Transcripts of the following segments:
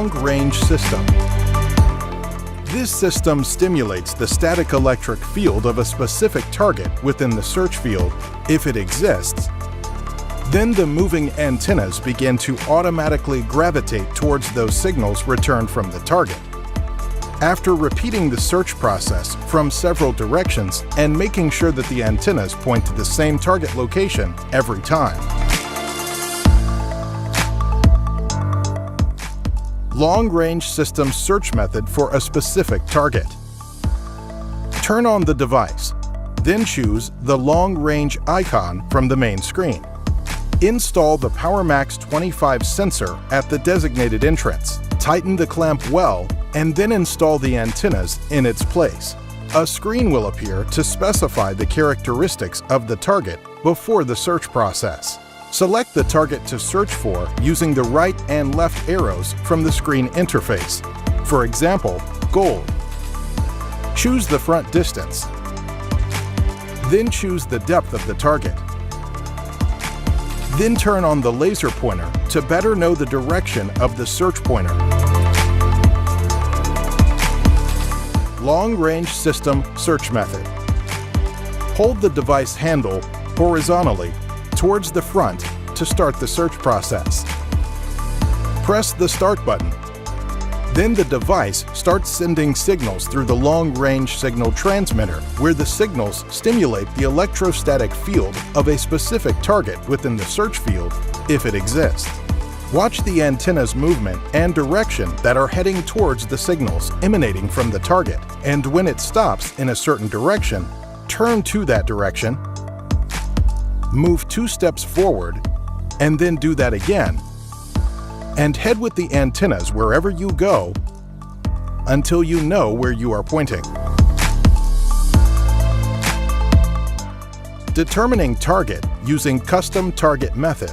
long-range system. This system stimulates the static electric field of a specific target within the search field, if it exists. Then the moving antennas begin to automatically gravitate towards those signals returned from the target. After repeating the search process from several directions and making sure that the antennas point to the same target location every time. Long-range system search method for a specific target. Turn on the device, then choose the long-range icon from the main screen. Install the PowerMax 25 sensor at the designated entrance. Tighten the clamp well, and then install the antennas in its place. A screen will appear to specify the characteristics of the target before the search process. Select the target to search for using the right and left arrows from the screen interface. For example, gold. Choose the front distance. Then choose the depth of the target. Then turn on the laser pointer to better know the direction of the search pointer. Long-range system search method. Hold the device handle horizontally towards the front to start the search process. Press the Start button. Then the device starts sending signals through the long-range signal transmitter, where the signals stimulate the electrostatic field of a specific target within the search field, if it exists. Watch the antenna's movement and direction that are heading towards the signals emanating from the target, and when it stops in a certain direction, turn to that direction, move 2 steps forward, and then do that again, and head with the antennas wherever you go until you know where you are pointing. Determining target using custom target method.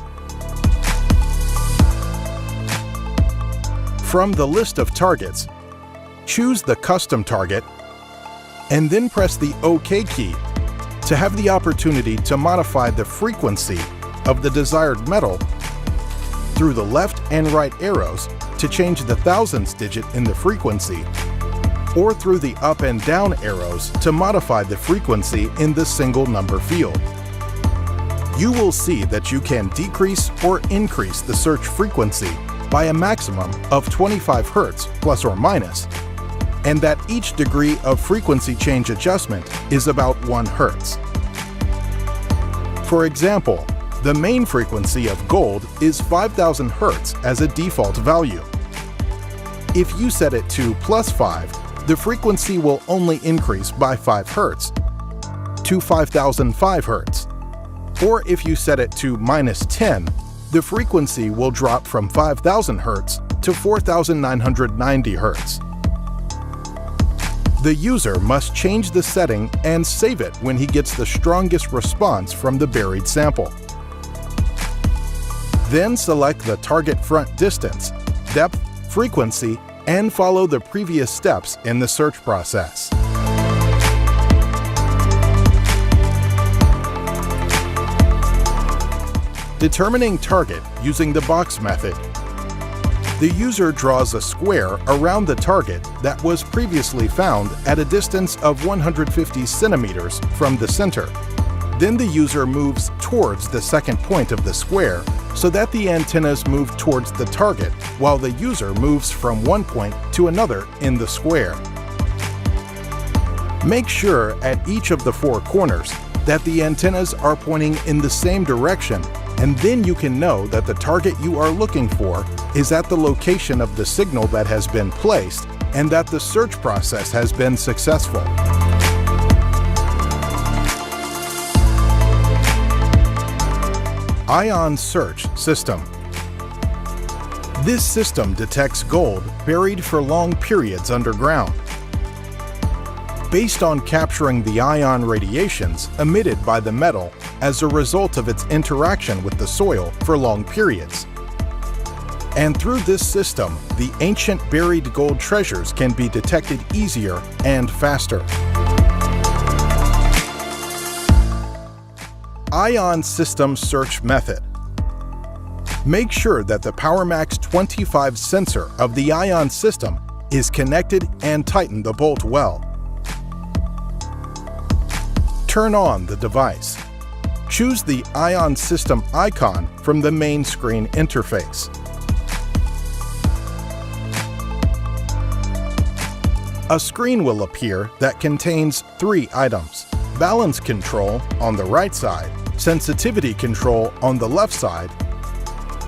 From the list of targets, choose the custom target and then press the OK key to have the opportunity to modify the frequency of the desired metal through the left and right arrows to change the thousandths digit in the frequency, or through the up and down arrows to modify the frequency in the single number field. You will see that you can decrease or increase the search frequency by a maximum of 25 Hz plus or minus, and that each degree of frequency change adjustment is about 1 Hz. For example, the main frequency of gold is 5000 Hz as a default value. If you set it to +5, the frequency will only increase by 5 Hz to 5005 Hz. Or if you set it to -10, the frequency will drop from 5000 Hz to 4990 Hz. The user must change the setting and save it when he gets the strongest response from the buried sample. Then select the target front distance, depth, frequency, and follow the previous steps in the search process. Determining target using the box method. The user draws a square around the target that was previously found at a distance of 150 centimeters from the center. Then the user moves towards the second point of the square so that the antennas move towards the target while the user moves from one point to another in the square. Make sure at each of the 4 corners that the antennas are pointing in the same direction, and then you can know that the target you are looking for is at the location of the signal that has been placed and that the search process has been successful. Ion Search System. This system detects gold buried for long periods underground. Based on capturing the ion radiations emitted by the metal as a result of its interaction with the soil for long periods. And through this system, the ancient buried gold treasures can be detected easier and faster. Ion System Search Method. Make sure that the PowerMax 25 sensor of the ion system is connected and tighten the bolt well. Turn on the device. Choose the ion system icon from the main screen interface. A screen will appear that contains 3 items: balance control on the right side, sensitivity control on the left side,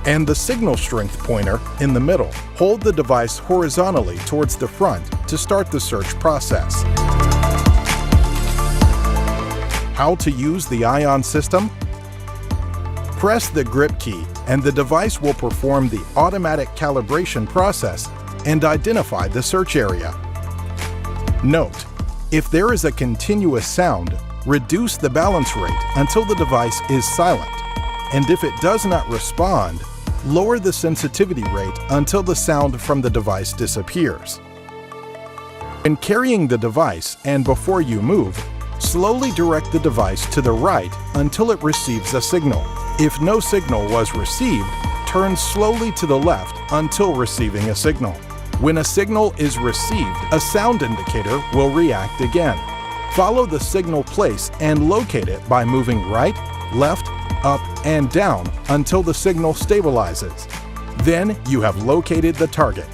and the signal strength pointer in the middle. Hold the device horizontally towards the front to start the search process. How to use the ion system? Press the grip key and the device will perform the automatic calibration process and identify the search area. Note, if there is a continuous sound, reduce the balance rate until the device is silent, and if it does not respond, lower the sensitivity rate until the sound from the device disappears. When carrying the device and before you move, slowly direct the device to the right until it receives a signal. If no signal was received, turn slowly to the left until receiving a signal. When a signal is received, a sound indicator will react again. Follow the signal place and locate it by moving right, left, up, and down until the signal stabilizes. Then you have located the target.